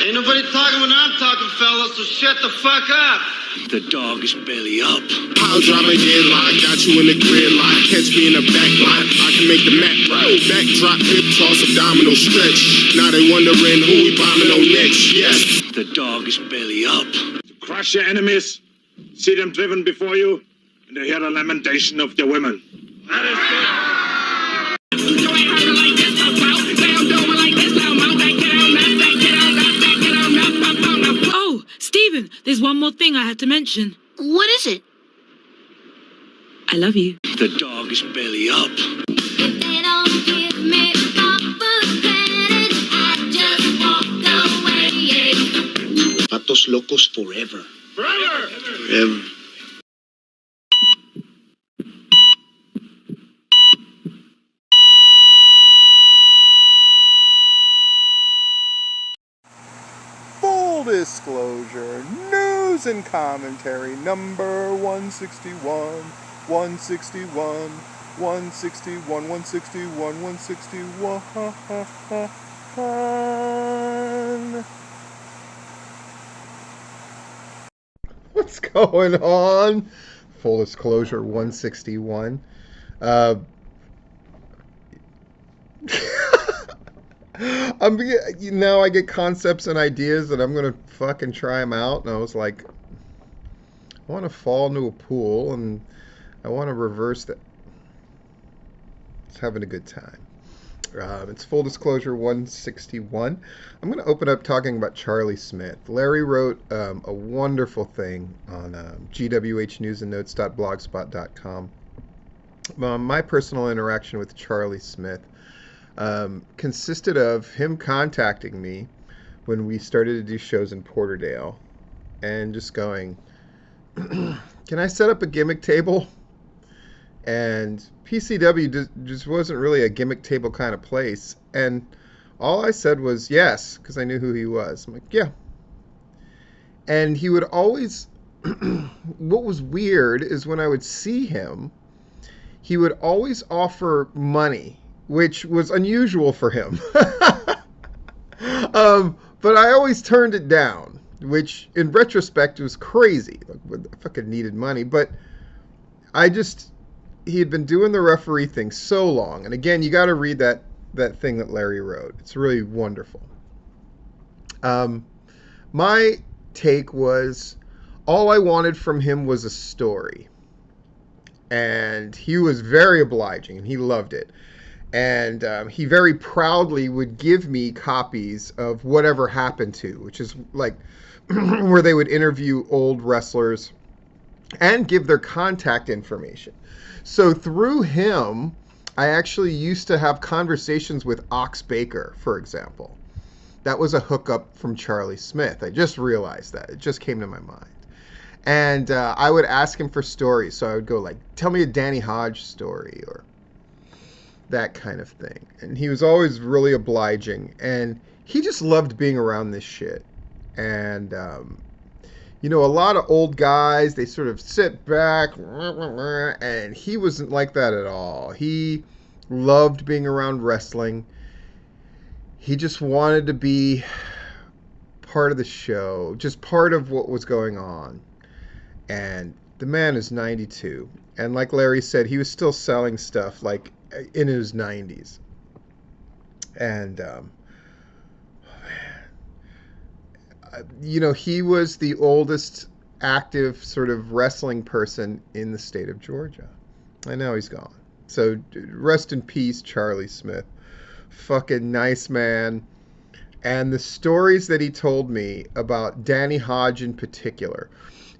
Ain't nobody talking when I'm talking, fellas, so shut the fuck up. The dog is belly up. I'll drop a headlock, got you in the gridlock. Catch me in the back lot, I can make the mat rock. Backdrop, hip toss, abdominal stretch. Now they wondering who we bombing on next, yes. The dog is belly up. Crush your enemies, see them driven before you, and to hear the lamentation of their women. That is good. Oh, Stephen, there's one more thing I had to mention. What is it? I love you. The dog is belly up. If they don't give me proper credit, I just walk away. Patos locos forever. Forever! Forever. Full disclosure, news and commentary number 161, 161, 161, 161, 161. What's going on? Full disclosure 161. Now I get concepts and ideas and I'm gonna fucking try them out, and I was like, I want to fall into a pool and I want to reverse that. It's having a good time. It's Full Disclosure 161. I'm going to open up talking about Charlie Smith. Larry wrote a wonderful thing on gwhnewsandnotes.blogspot.com. My personal interaction with Charlie Smith consisted of him contacting me when we started to do shows in Porterdale and just going, can I set up a gimmick table? And PCW just wasn't really a gimmick table kind of place. And all I said was yes, because I knew who he was. I'm like, yeah. And he would always, what was weird is when I would see him, he would always offer money, which was unusual for him. But I always turned it down, which in retrospect was crazy. Like, I fucking needed money. But he had been doing the referee thing so long. And again, you got to read that thing that Larry wrote. It's really wonderful. My take was all I wanted from him was a story. And he was very obliging and he loved it. And he very proudly would give me copies of Whatever Happened To, which is like where they would interview old wrestlers and give their contact information. So through him, I actually used to have conversations with Ox Baker, for example. That was a hookup from Charlie Smith. I just realized that. It just came to my mind. And I would ask him for stories. So I would go like, tell me a Danny Hodge story or that kind of thing. And he was always really obliging. And he just loved being around this shit. And you know, a lot of old guys, they sort of sit back, and he wasn't like that at all. He loved being around wrestling. He just wanted to be part of the show, just part of what was going on. And the man is 92. And like Larry said, he was still selling stuff like in his 90s. And you know, he was the oldest active sort of wrestling person in the state of Georgia. I know he's gone. So rest in peace, Charlie Smith. Fucking nice man. And the stories that he told me about Danny Hodge in particular,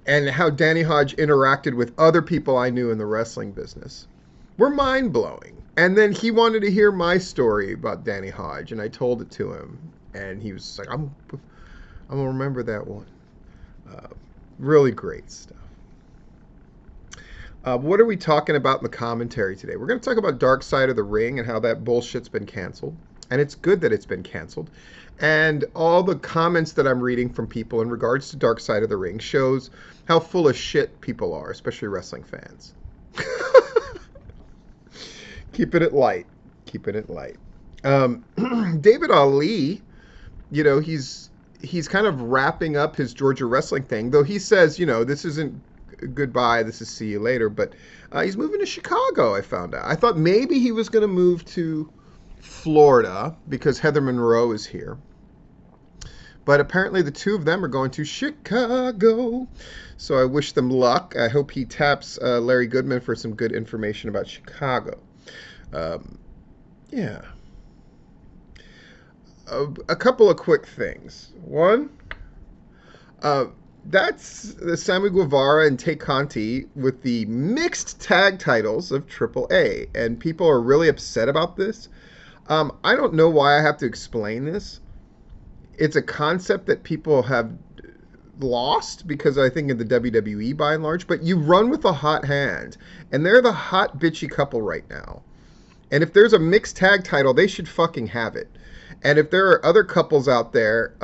and how Danny Hodge interacted with other people I knew in the wrestling business, were mind-blowing. And then he wanted to hear my story about Danny Hodge, and I told it to him. And he was like, I'm going to remember that one. Really great stuff. What are we talking about in the commentary today? We're going to talk about Dark Side of the Ring and how that bullshit's been canceled. And it's good that it's been canceled. And all the comments that I'm reading from people in regards to Dark Side of the Ring shows how full of shit people are, especially wrestling fans. Keeping it light. Keeping it light. David Ali, you know, he's kind of wrapping up his Georgia wrestling thing, though he says, you know, this isn't goodbye, this is see you later, but he's moving to Chicago, I found out. I thought maybe he was going to move to Florida because Heather Monroe is here. But apparently the two of them are going to Chicago. So I wish them luck. I hope he taps Larry Goodman for some good information about Chicago. Yeah. A couple of quick things. One, that's Sammy Guevara and Tay Conti with the mixed tag titles of AAA. And people are really upset about this. I don't know why I have to explain this. It's a concept that people have lost because I think in the WWE by and large, but you run with a hot hand, and they're the hot bitchy couple right now. And if there's a mixed tag title, they should fucking have it. And if there are other couples out there,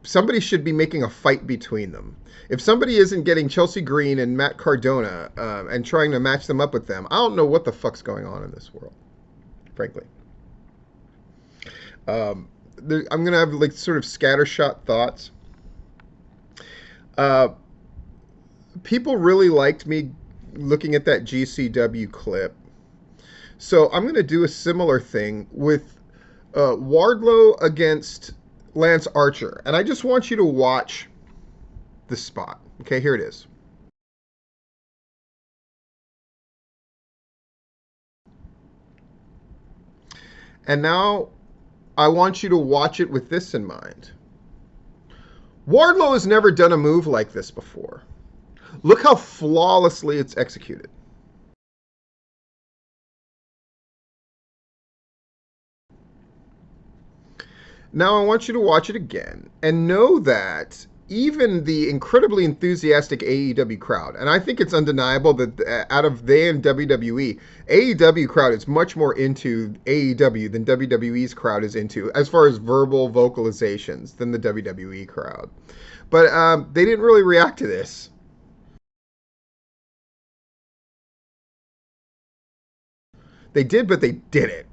somebody should be making a fight between them. If somebody isn't getting Chelsea Green and Matt Cardona and trying to match them up with them, I don't know what the fuck's going on in this world, frankly. I'm going to have like sort of scattershot thoughts. People really liked me looking at that GCW clip. So I'm going to do a similar thing with Wardlow against Lance Archer. And I just want you to watch the spot. Okay, here it is. And now I want you to watch it with this in mind. Wardlow has never done a move like this before. Look how flawlessly it's executed. Now I want you to watch it again and know that even the incredibly enthusiastic AEW crowd, and I think it's undeniable that out of they and WWE, AEW crowd is much more into AEW than WWE's crowd is into, as far as verbal vocalizations, than the WWE crowd. But they didn't really react to this. They did, but they didn't.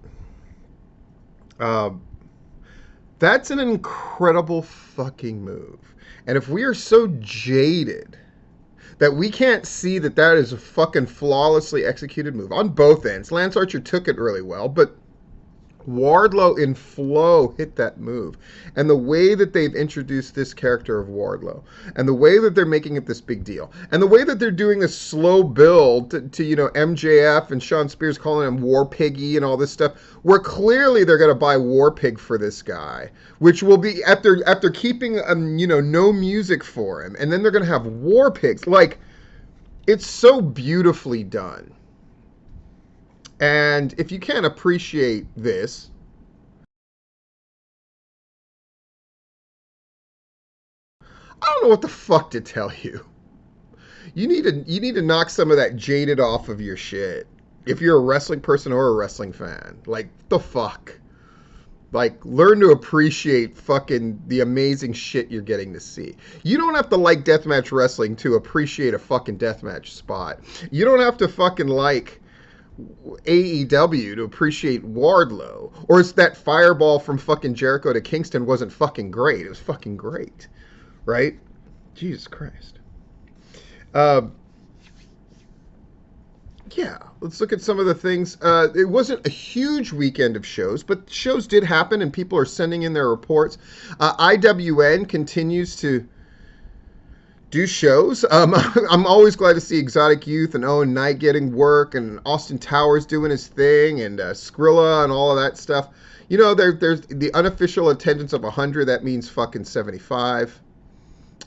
That's an incredible fucking move. And if we are so jaded that we can't see that that is a fucking flawlessly executed move on both ends. Lance Archer took it really well, but Wardlow in flow hit that move. And the way that they've introduced this character of Wardlow, and the way that they're making it this big deal, and the way that they're doing this slow build to you know, MJF and Sean Spears calling him War Piggy and all this stuff, where clearly they're going to buy War Pig for this guy, which will be after keeping you know, no music for him, and then they're going to have War Pigs. Like, it's so beautifully done. And if you can't appreciate this, I don't know what the fuck to tell you. You need to knock some of that jaded off of your shit. If you're a wrestling person or a wrestling fan, like, the fuck. Like, learn to appreciate fucking the amazing shit you're getting to see. You don't have to like deathmatch wrestling to appreciate a fucking deathmatch spot. You don't have to fucking like AEW to appreciate Wardlow, or it's that fireball from fucking Jericho to Kingston wasn't fucking great. It was fucking great, right? Jesus Christ. Yeah, let's look at some of the things. It wasn't a huge weekend of shows, but shows did happen and people are sending in their reports. IWN continues to do shows. I'm always glad to see Exotic Youth and Owen Knight getting work, and Austin Towers doing his thing, and Skrilla and all of that stuff. You know, there's the unofficial attendance of 100. That means fucking 75.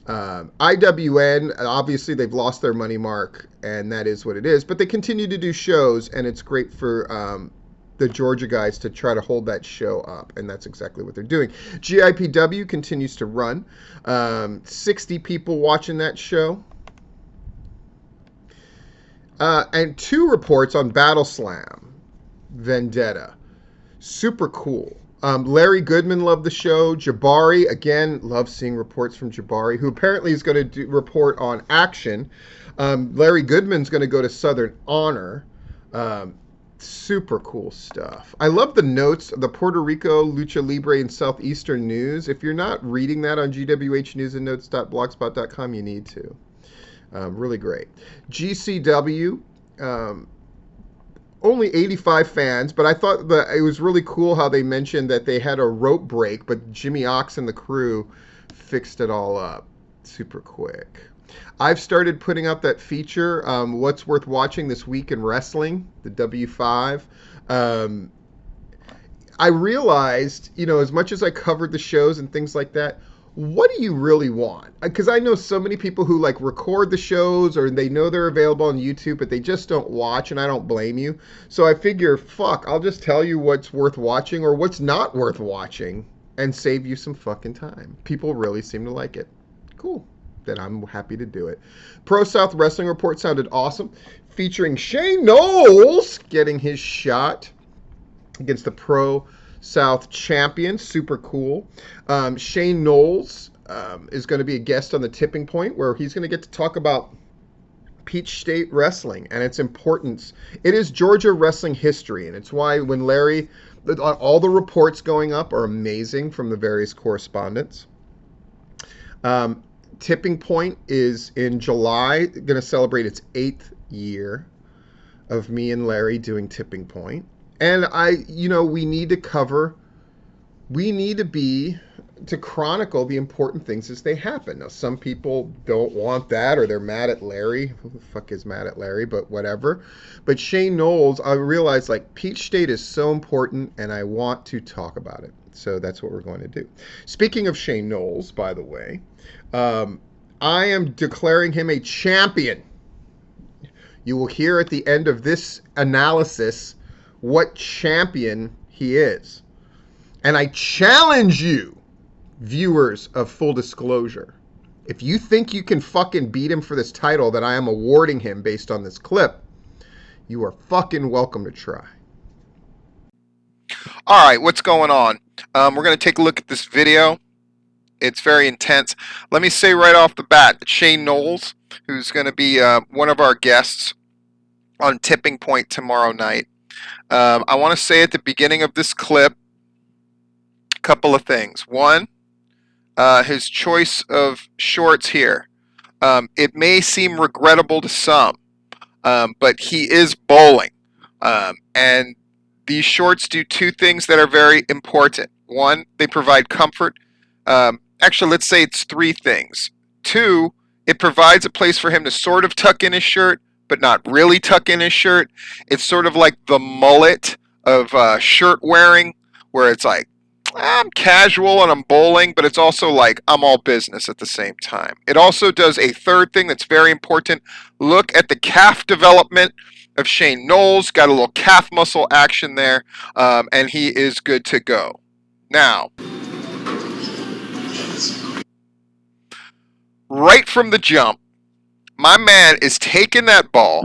IWN, obviously they've lost their money mark, and that is what it is. But they continue to do shows, and it's great for the Georgia guys to try to hold that show up, and that's exactly what they're doing. GIPW continues to run. 60 people watching that show. And 2 reports on Battle Slam Vendetta. Super cool. Larry Goodman loved the show. Jabari, again, love seeing reports from Jabari, who apparently is going to report on Action. Larry Goodman's going to go to Southern Honor. Super cool stuff. I love the notes, the Puerto Rico, Lucha Libre, and Southeastern News. If you're not reading that on gwhnewsandnotes.blogspot.com, you need to. Really great. GCW, only 85 fans, but I thought that it was really cool how they mentioned that they had a rope break, but Jimmy Ox and the crew fixed it all up super quick. I've started putting up that feature, What's Worth Watching This Week in Wrestling, the W5. I realized, as much as I covered the shows and things like that, what do you really want? Because I know so many people who record the shows, or they know they're available on YouTube, but they just don't watch, and I don't blame you. So I figure, fuck, I'll just tell you what's worth watching or what's not worth watching and save you some fucking time. People really seem to like it. Cool. Then I'm happy to do it. Pro South Wrestling Report sounded awesome, featuring Shane Knowles getting his shot against the Pro South champion. Super cool. Shane Knowles is going to be a guest on the Tipping Point, where he's going to get to talk about Peach State Wrestling and its importance. It is Georgia wrestling history, and it's why when Larry, all the reports going up are amazing from the various correspondents. Tipping Point is in July, going to celebrate its 8th year of me and Larry doing Tipping Point. And we need to chronicle the important things as they happen. Now, some people don't want that, or they're mad at Larry. Who the fuck is mad at Larry? But whatever. But Shane Knowles, I realized Peach State is so important, and I want to talk about it. So that's what we're going to do. Speaking of Shane Knowles, by the way, I am declaring him a champion. You will hear at the end of this analysis what champion he is. And I challenge you, viewers of Full Disclosure, if you think you can fucking beat him for this title that I am awarding him based on this clip, you are fucking welcome to try. All right, what's going on? We're going to take a look at this video. It's very intense. Let me say right off the bat that Shane Knowles, who's going to be one of our guests on Tipping Point tomorrow night, I want to say at the beginning of this clip a couple of things. One, his choice of shorts here. It may seem regrettable to some, but he is bowling. And these shorts do 2 things that are very important. One, they provide comfort. Actually, let's say it's 3 things. 2, it provides a place for him to sort of tuck in his shirt, but not really tuck in his shirt. It's sort of like the mullet of shirt wearing, where it's I'm casual and I'm bowling, but it's also I'm all business at the same time. It also does a 3rd thing that's very important. Look at the calf development of Shane Knowles. Got a little calf muscle action there, and he is good to go. Now, right from the jump, my man is taking that ball,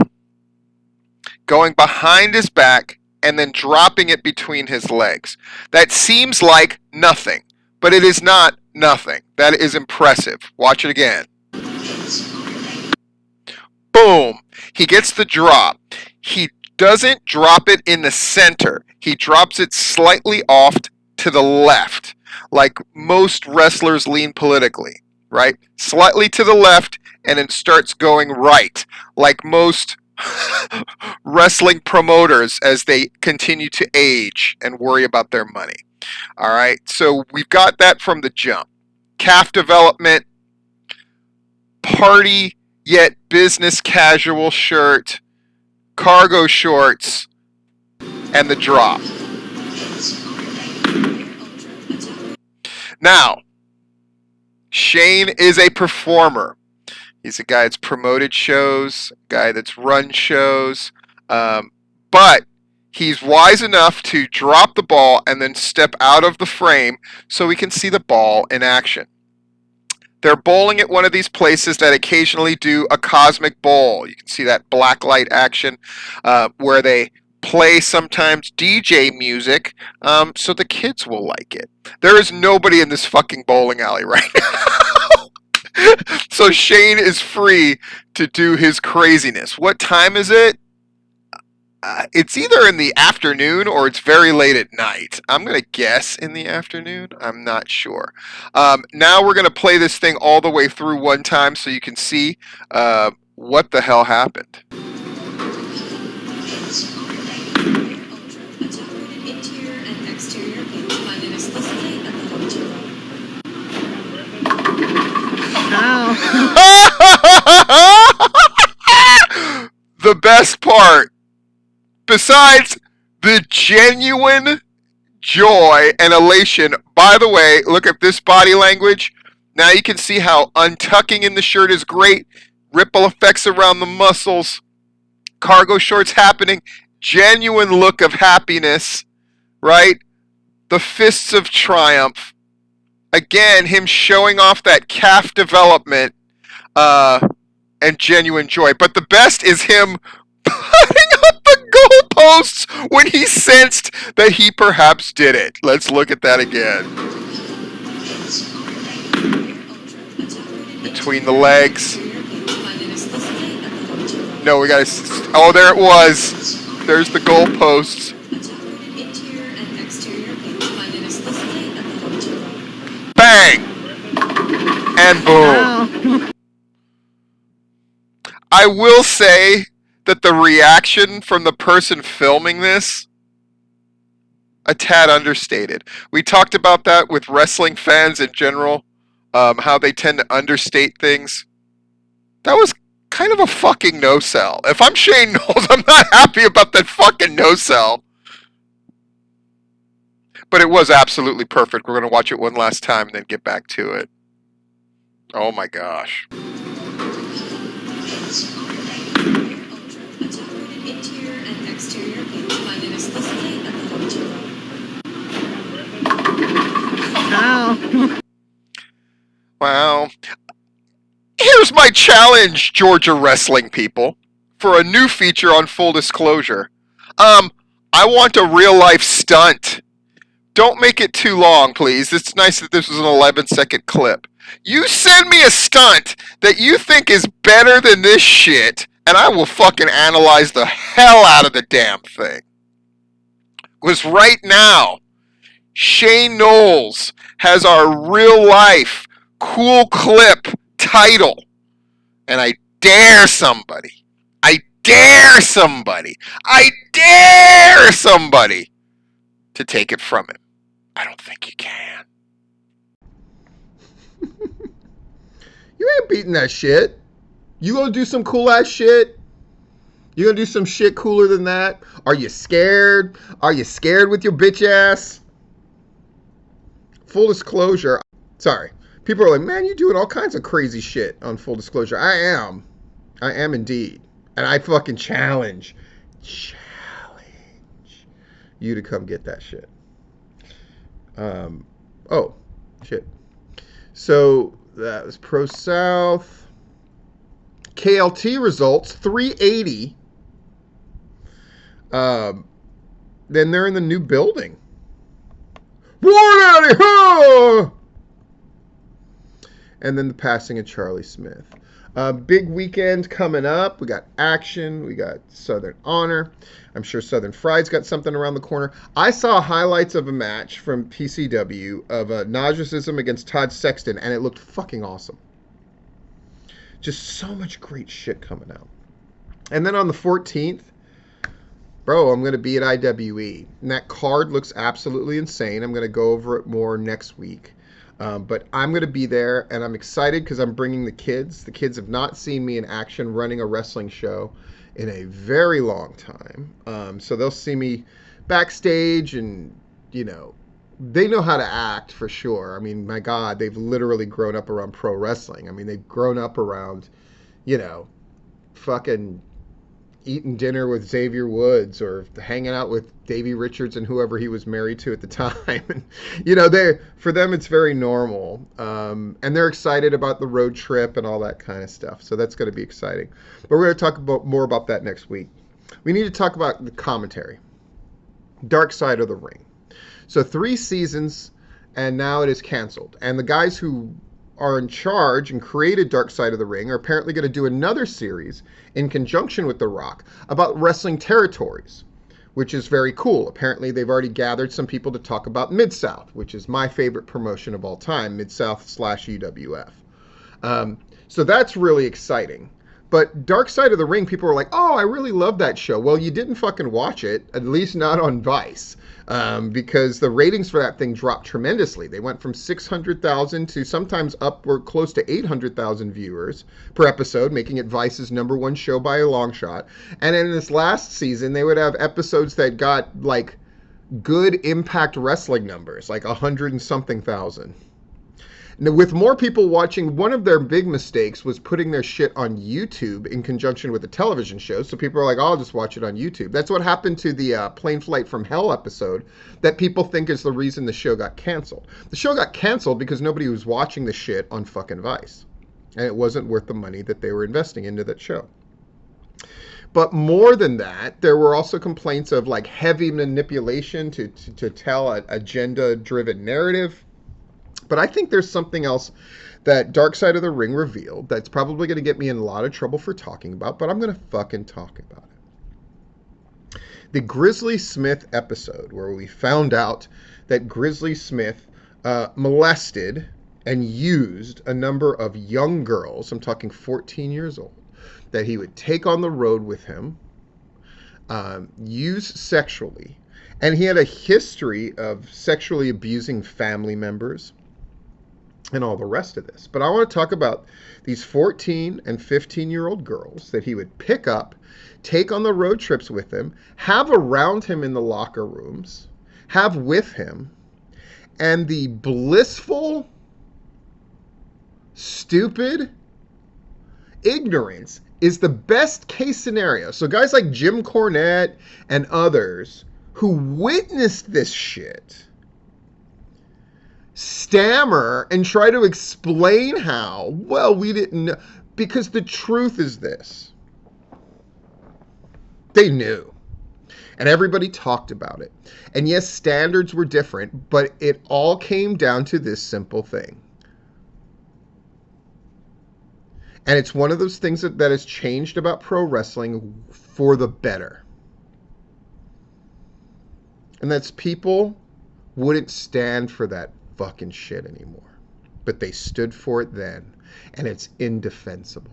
going behind his back, and then dropping it between his legs. That seems like nothing, but it is not nothing. That is impressive. Watch it again. Boom. He gets the drop. He doesn't drop it in the center. He drops it slightly off to the left, like most wrestlers lean politically, right? Slightly to the left, and then starts going right, like most wrestling promoters as they continue to age and worry about their money. All right, so we've got that from the jump. Calf development, party yet business casual shirt, cargo shorts, and the drop. Now, Shane is a performer. He's a guy that's promoted shows, a guy that's run shows, but he's wise enough to drop the ball and then step out of the frame so we can see the ball in action. They're bowling at one of these places that occasionally do a cosmic bowl. You can see that black light action where they play sometimes DJ music so the kids will like it. There is nobody in this fucking bowling alley right now. So Shane is free to do his craziness. What time is it? It's either in the afternoon or it's very late at night. I'm going to guess in the afternoon. I'm not sure. Now we're going to play this thing all the way through one time so you can see what the hell happened. The best part, besides the genuine joy and elation, by the way, look at this body language. Now you can see how untucking in the shirt is great. Ripple effects around the muscles. Cargo shorts happening. Genuine look of happiness, right? The fists of triumph. Again, him showing off that calf development and genuine joy. But the best is him putting up the goalposts when he sensed that he perhaps did it. Let's look at that again. Between the legs. No, we gotta. Oh, there it was. There's the goalposts. Bang! And boom. I will say that the reaction from the person filming this, a tad understated. We talked about that with wrestling fans in general, how they tend to understate things. That was kind of a fucking no-sell. If I'm Shane Knowles, I'm not happy about that fucking no-sell. But it was absolutely perfect. We're going to watch it one last time and then get back to it. Oh my gosh. Wow. Here's my challenge, Georgia wrestling people, for a new feature on Full Disclosure. I want a real-life stunt. Don't make it too long, please. It's nice that this was an 11-second clip. You send me a stunt that you think is better than this shit, and I will fucking analyze the hell out of the damn thing. Because right now, Shane Knowles has our real-life cool clip title. And I dare somebody to take it from him. I don't think you can. You ain't beating that shit. You gonna do some cool ass shit? You gonna do some shit cooler than that? Are you scared? Are you scared with your bitch ass? Full disclosure. Sorry. People are like, man, you're doing all kinds of crazy shit on Full Disclosure. I am. I am indeed. And I fucking challenge you to come get that shit. Oh, shit. So that was Pro South. KLT results 380. Then they're in the new building. Warn out! And then the passing of Charlie Smith. Big weekend coming up. We got action. We got Southern Honor. I'm sure Southern Fried's got something around the corner. I saw highlights of a match from PCW of Nauseacism against Todd Sexton, and it looked fucking awesome. Just so much great shit coming out. And then on the 14th, bro, I'm going to be at IWE. And that card looks absolutely insane. I'm going to go over it more next week. But I'm going to be there, and I'm excited because I'm bringing the kids. The kids have not seen me in action running a wrestling show in a very long time. So they'll see me backstage, and, you know, they know how to act for sure. I mean, my God, they've literally grown up around pro wrestling. I mean, they've grown up around, you know, fucking eating dinner with Xavier Woods or hanging out with Davy Richards and whoever he was married to at the time. And, you know, for them it's very normal. And they're excited about the road trip and all that kind of stuff. So that's going to be exciting. But we're going to talk more about that next week. We need to talk about the commentary. Dark Side of the Ring. So 3 seasons, and now it is canceled. And the guys who are in charge and created Dark Side of the Ring are apparently going to do another series in conjunction with The Rock about wrestling territories, which is very cool. Apparently they've already gathered some people to talk about Mid-South, which is my favorite promotion of all time, Mid-South / UWF. So that's really exciting. But Dark Side of the Ring, people were like, oh, I really love that show. Well, you didn't fucking watch it, at least not on Vice, because the ratings for that thing dropped tremendously. They went from 600,000 to sometimes upward close to 800,000 viewers per episode, making it Vice's #1 show by a long shot. And in this last season, they would have episodes that got, like, good Impact Wrestling numbers, like 100 and something thousand. Now, with more people watching, one of their big mistakes was putting their shit on YouTube in conjunction with the television show. So people are like, oh, I'll just watch it on YouTube. That's what happened to the Plane Flight from Hell episode that people think is the reason the show got canceled. The show got canceled because nobody was watching the shit on fucking Vice. And it wasn't worth the money that they were investing into that show. But more than that, there were also complaints of like heavy manipulation to tell an agenda-driven narrative. But I think there's something else that Dark Side of the Ring revealed that's probably going to get me in a lot of trouble for talking about, but I'm going to fucking talk about it. The Grizzly Smith episode, where we found out that Grizzly Smith molested and used a number of young girls, I'm talking 14 years old, that he would take on the road with him, use sexually, and he had a history of sexually abusing family members, and all the rest of this. But I want to talk about these 14 and 15-year-old girls that he would pick up, take on the road trips with him, have around him in the locker rooms, have with him, and the blissful, stupid ignorance is the best case scenario. So guys like Jim Cornette and others who witnessed this shit stammer and try to explain how, well, we didn't know. Because the truth is this. They knew. And everybody talked about it. And yes, standards were different, but it all came down to this simple thing. And it's one of those things that has changed about pro wrestling for the better. And that's people wouldn't stand for that fucking shit anymore. But they stood for it then. And it's indefensible.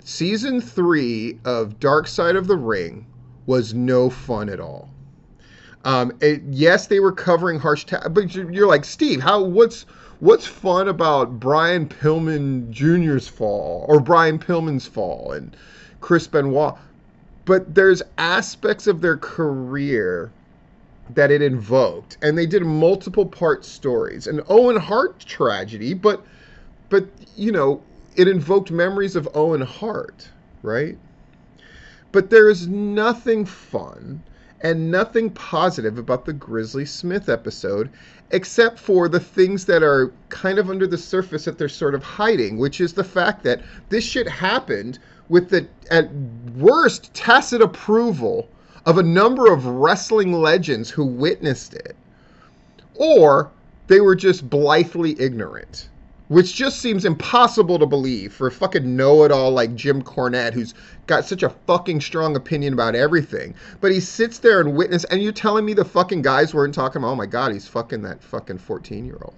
Season 3 of Dark Side of the Ring was no fun at all. Yes, they were covering harsh but you're like, Steve, what's fun about Brian Pillman Jr.'s fall or Brian Pillman's fall and Chris Benoit? But there's aspects of their career that it invoked, and they did multiple part stories. An Owen Hart tragedy, but you know, it invoked memories of Owen Hart, right? But there is nothing fun and nothing positive about the Grizzly Smith episode, except for the things that are kind of under the surface that they're sort of hiding, which is the fact that this shit happened with the, at worst, tacit approval of a number of wrestling legends who witnessed it. Or they were just blithely ignorant, which just seems impossible to believe for a fucking know-it-all like Jim Cornette, who's got such a fucking strong opinion about everything. But he sits there and witness, and you're telling me the fucking guys weren't talking about, oh my God, he's fucking that fucking 14-year-old.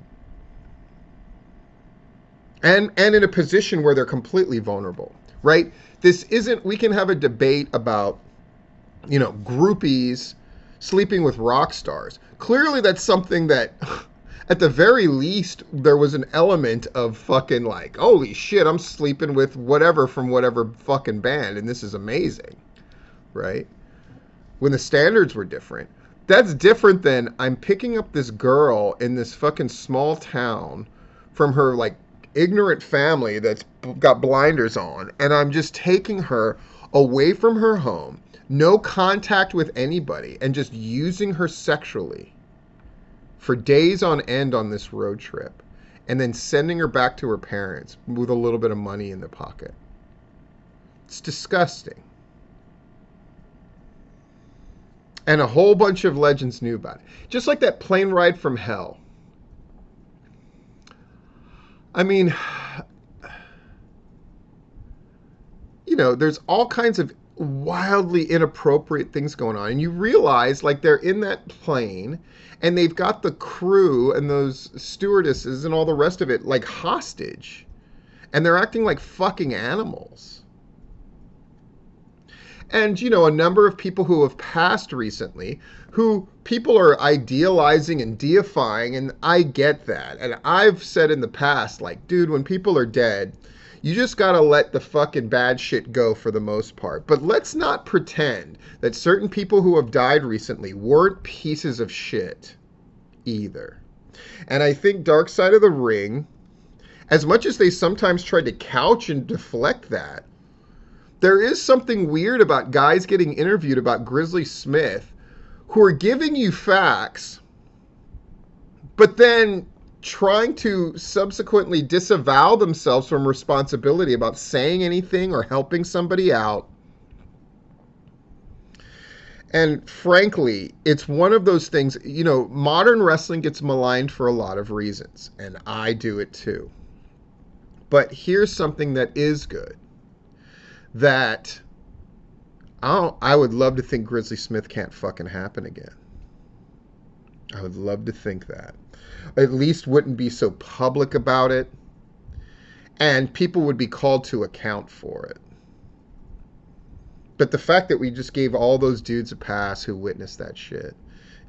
And in a position where they're completely vulnerable, right? This isn't, we can have a debate about, you know, groupies sleeping with rock stars. Clearly that's something that, at the very least, there was an element of fucking like, holy shit, I'm sleeping with whatever from whatever fucking band, and this is amazing, right? When the standards were different. That's different than I'm picking up this girl in this fucking small town from her, like, ignorant family that's got blinders on, and I'm just taking her away from her home, no contact with anybody, and just using her sexually for days on end on this road trip, and then sending her back to her parents with a little bit of money in their pocket. It's disgusting. And a whole bunch of legends knew about it. Just like that plane ride from hell. I mean, you know, there's all kinds of wildly inappropriate things going on. And you realize, like, they're in that plane and they've got the crew and those stewardesses and all the rest of it, like, hostage. And they're acting like fucking animals. And, you know, a number of people who have passed recently, who people are idealizing and deifying, and I get that. And I've said in the past, like, dude, when people are dead, you just gotta let the fucking bad shit go for the most part. But let's not pretend that certain people who have died recently weren't pieces of shit either. And I think Dark Side of the Ring, as much as they sometimes try to couch and deflect that, there is something weird about guys getting interviewed about Grizzly Smith who are giving you facts, but then trying to subsequently disavow themselves from responsibility about saying anything or helping somebody out. And frankly, it's one of those things, you know, modern wrestling gets maligned for a lot of reasons, and I do it too. But here's something that is good. That I would love to think Grizzly Smith can't fucking happen again. I would love to think that. At least wouldn't be so public about it. And people would be called to account for it. But the fact that we just gave all those dudes a pass who witnessed that shit,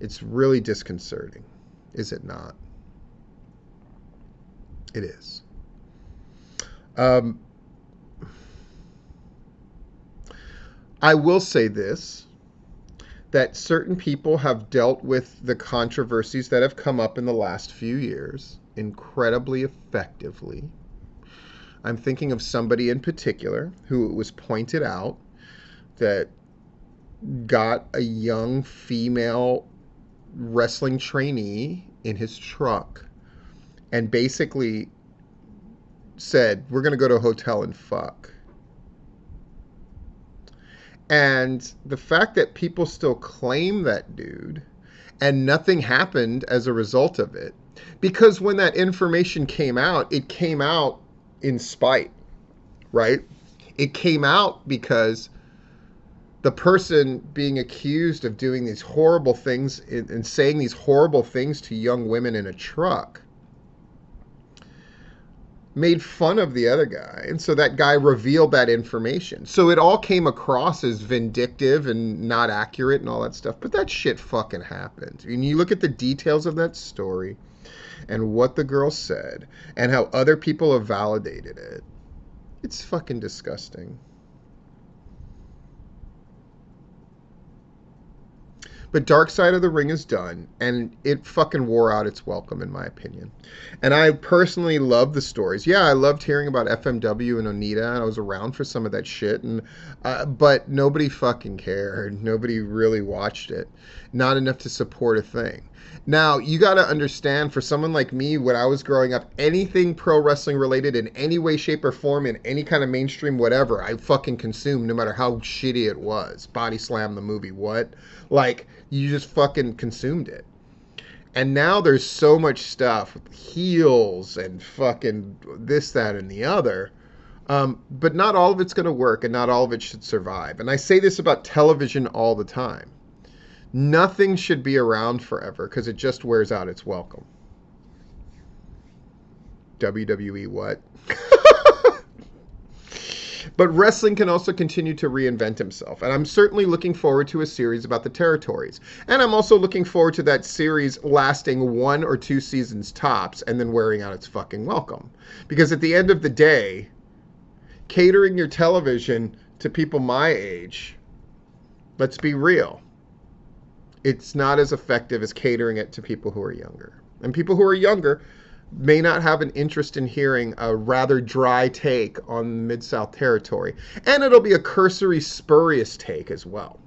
it's really disconcerting. Is it not? It is. I will say this, that certain people have dealt with the controversies that have come up in the last few years incredibly effectively. I'm thinking of somebody in particular who it was pointed out that got a young female wrestling trainee in his truck and basically said, we're going to go to a hotel and fuck. And the fact that people still claim that dude and nothing happened as a result of it, because when that information came out, it came out in spite, right? It came out because the person being accused of doing these horrible things and saying these horrible things to young women in a truck made fun of the other guy. And so that guy revealed that information. So it all came across as vindictive and not accurate and all that stuff. But that shit fucking happened. And you look at the details of that story and what the girl said and how other people have validated it. It's fucking disgusting. But Dark Side of the Ring is done, and it fucking wore out its welcome, in my opinion. And I personally love the stories. Yeah, I loved hearing about FMW and Onita, and I was around for some of that shit, and but nobody fucking cared. Nobody really watched it. Not enough to support a thing. Now, you got to understand, for someone like me, when I was growing up, anything pro wrestling related in any way, shape, or form, in any kind of mainstream whatever, I fucking consumed, no matter how shitty it was. Body Slam, the movie, what? Like, you just fucking consumed it. And now there's so much stuff with heels and fucking this, that, and the other. But not all of it's going to work, and not all of it should survive. And I say this about television all the time. Nothing should be around forever because it just wears out its welcome. WWE what? But wrestling can also continue to reinvent himself. And I'm certainly looking forward to a series about the territories. And I'm also looking forward to that series lasting 1 or 2 seasons tops and then wearing out its fucking welcome. Because at the end of the day, catering your television to people my age, let's be real, it's not as effective as catering it to people who are younger. And people who are younger may not have an interest in hearing a rather dry take on Mid-South territory. And it'll be a cursory, spurious take as well.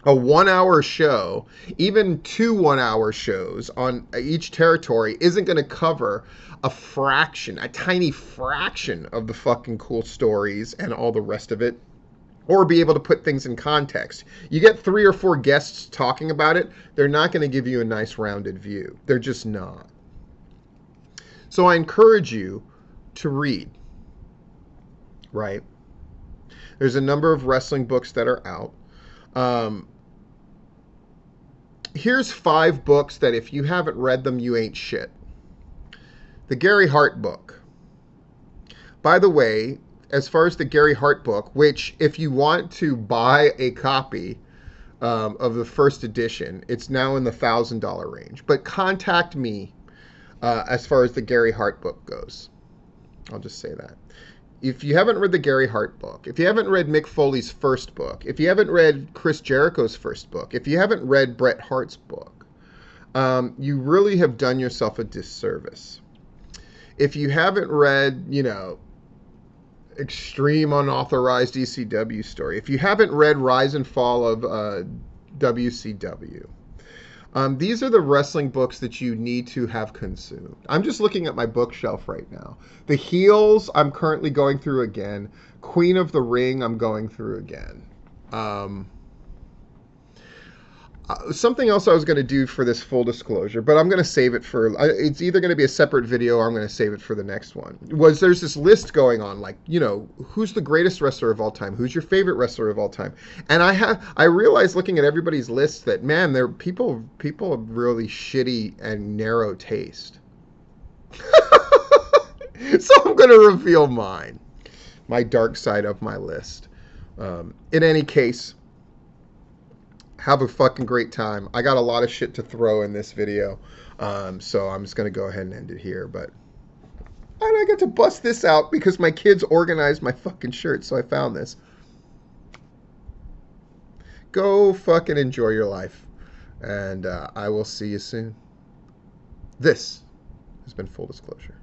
A 1 hour show, even 2 1 hour shows on each territory isn't going to cover a fraction, a tiny fraction of the fucking cool stories and all the rest of it, or be able to put things in context. You get 3 or 4 guests talking about it, they're not going to give you a nice rounded view. They're just not. So I encourage you to read, right? There's a number of wrestling books that are out. Here's 5 books that if you haven't read them, you ain't shit. The Gary Hart book. By the way, as far as the Gary Hart book, which if you want to buy a copy of the first edition, it's now in the $1,000 range. But contact me as far as the Gary Hart book goes. I'll just say that. If you haven't read the Gary Hart book, if you haven't read Mick Foley's first book, if you haven't read Chris Jericho's first book, if you haven't read Bret Hart's book, you really have done yourself a disservice. If you haven't read, you know, Extreme Unauthorized ECW Story, if you haven't read Rise and Fall of WCW, these are the wrestling books that you need to have consumed. I'm just looking at my bookshelf right now. The Heels, I'm currently going through again. Queen of the Ring, I'm going through again. Something else I was going to do for this full disclosure, but I'm going to save it for, it's either going to be a separate video or I'm going to save it for the next one, was there's this list going on, like, you know, who's the greatest wrestler of all time? Who's your favorite wrestler of all time? And I realized looking at everybody's lists that, man, they're people have really shitty and narrow taste. So I'm going to reveal mine, my dark side of my list. In any case, have a fucking great time. I got a lot of shit to throw in this video, so I'm just going to go ahead and end it here. But I got to bust this out because my kids organized my fucking shirt, so I found this. Go fucking enjoy your life, and I will see you soon. This has been Full Disclosure.